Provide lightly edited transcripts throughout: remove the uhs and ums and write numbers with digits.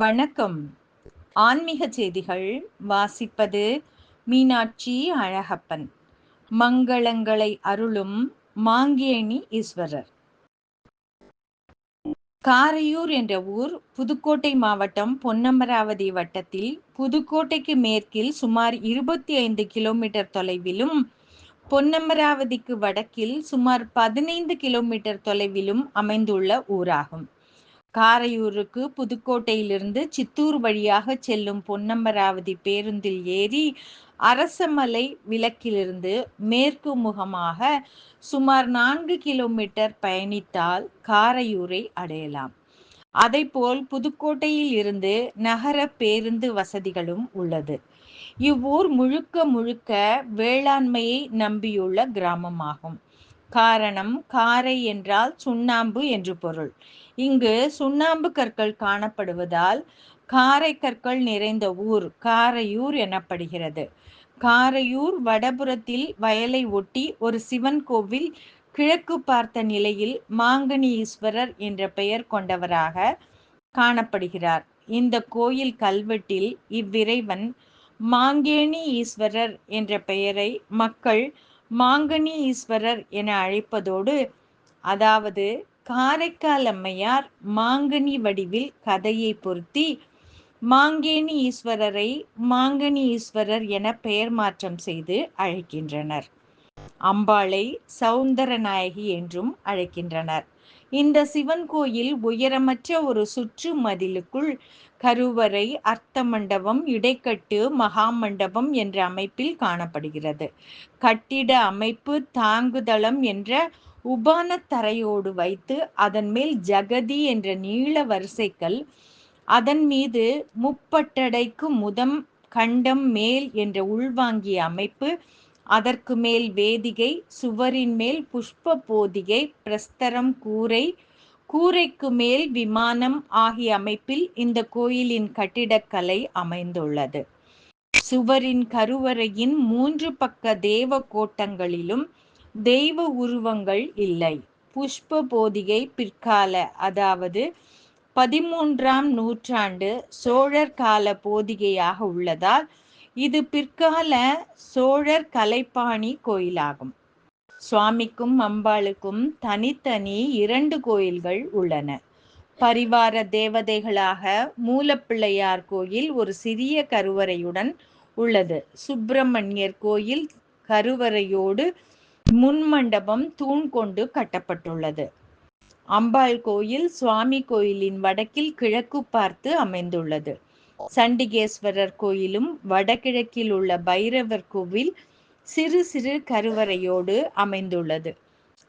வணக்கம். ஆன்மீக செய்திகள் வாசிப்பது மீனாட்சி அழகப்பன். மங்களங்களை அருளும் மாங்கேணி ஈஸ்வரர். காரையூர் என்ற ஊர் புதுக்கோட்டை மாவட்டம் பொன்னமராவதி வட்டத்தில் புதுக்கோட்டைக்கு மேற்கில் சுமார் 25 கிலோமீட்டர் தொலைவிலும், பொன்னமராவதிக்கு வடக்கில் சுமார் 15 கிலோமீட்டர் தொலைவிலும் அமைந்துள்ள ஊராகும். காரையூருக்கு புதுக்கோட்டையிலிருந்து சித்தூர் வழியாக செல்லும் பொன்னமராவதி பேருந்தில் ஏறி அரசமலை விலக்கிலிருந்து மேற்கு முகமாக சுமார் 4 கிலோமீட்டர் பயணித்தால் காரையூரை அடையலாம். அதைப்போல் புதுக்கோட்டையில் இருந்து நகர பேருந்து வசதிகளும் உள்ளது. இவ்வூர் முழுக்க முழுக்க வேளாண்மையை நம்பியுள்ள கிராமமாகும். காரணம், காரை என்றால் சுண்ணாம்பு என்று பொருள். இங்கு சுண்ணாம்பு கற்கள் காணப்படுவதால் காரை கற்கள் நிறைந்த ஊர் காரையூர் எனப்படுகிறது. காரையூர் வடபுறத்தில் வயலை ஒட்டி ஒரு சிவன் கோவில் கிழக்கு பார்த்த நிலையில் மாங்கனி ஈஸ்வரர் என்ற பெயர் கொண்டவராக காணப்படுகிறார். இந்த கோயில் கல்வெட்டில் இவ்விறைவன் மாங்கேணி ஈஸ்வரர் என்ற பெயரை மக்கள் மாங்கனி ஈஸ்வரர் என அழைப்பதோடு, அதாவது காரைக்கால் அம்மையார் மாங்கனி வடிவில் கதையை பொருத்தி மாங்கேணி ஈஸ்வரரை மாங்கனி ஈஸ்வரர் என பெயர் மாற்றம் செய்து அழைக்கின்றனர். அம்பாளை சௌந்தரநாயகி என்றும் அழைக்கின்றனர். இந்த சிவன் கோயில் உயரமற்ற ஒரு சுற்று மதிலுக்குள் கருவறை, அர்த்த மண்டபம், இடைக்கட்டு, மகாமண்டபம் என்ற அமைப்பில் காணப்படுகிறது. கட்டிட அமைப்பு தாங்குதளம் என்ற உபான தரையோடு வைத்து அதன் மேல் ஜகதி என்ற நீள வரிசைக்கல், அதன் மீது முப்பட்டடைக்கு முதம் கண்டம் மேல் என்ற உள்வாங்கிய அமைப்பு, அதற்கு மேல் வேதிகை, சுவரின் மேல் புஷ்ப போதிகை, பிரஸ்தரம், கூரை, கூரைக்கு மேல் விமானம் ஆகிய அமைப்பில் இந்த கோயிலின் கட்டிடக்கலை அமைந்துள்ளது. சுவரின் கருவறையின் 3 பக்க தேவ கோட்டங்களிலும் தெய்வ உருவங்கள் இல்லை. புஷ்ப போதிகை பிற்கால, அதாவது 13ஆம் நூற்றாண்டு சோழர் கால போதிகையாக உள்ளதால் இது பிற்கால சோழர் கலைப்பாணி கோயிலாகும். சுவாமிக்கும் அம்பாளுக்கும் தனித்தனி 2 கோயில்கள் உள்ளன. பரிவார தேவதைகளாக மூலப்பிள்ளையார் கோயில் ஒரு சிறிய கருவறையுடன் உள்ளது. சுப்பிரமணியர் கோயில் கருவறையோடு முன்மண்டபம் தூண் கொண்டு கட்டப்பட்டுள்ளது. அம்பாள் கோயில் சுவாமி கோயிலின் வடக்கில் கிழக்கு பார்த்து அமைந்துள்ளது. சண்டிகேஸ்வரர் கோயிலும் வடகிழக்கில் உள்ள பைரவர் கோவில் சிறு சிறு கருவறையோடு அமைந்துள்ளது.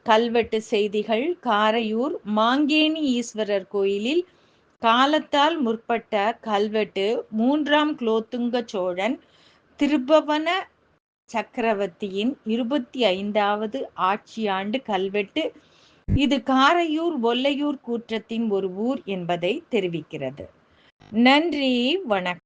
கல்வெட்டு செய்திகள். காரையூர் மாங்கேணி ஈஸ்வரர் கோயிலில் காலத்தால் முற்பட்ட கல்வெட்டு 3ஆம் குலோத்துங்க சோழன் திருபுவன சக்கரவர்த்தியின் 25வது ஆட்சியாண்டு கல்வெட்டு. இது காரையூர் ஒல்லையூர் கூற்றத்தின் ஒரு ஊர் என்பதை தெரிவிக்கிறது. நன்றி, வணக்கம்.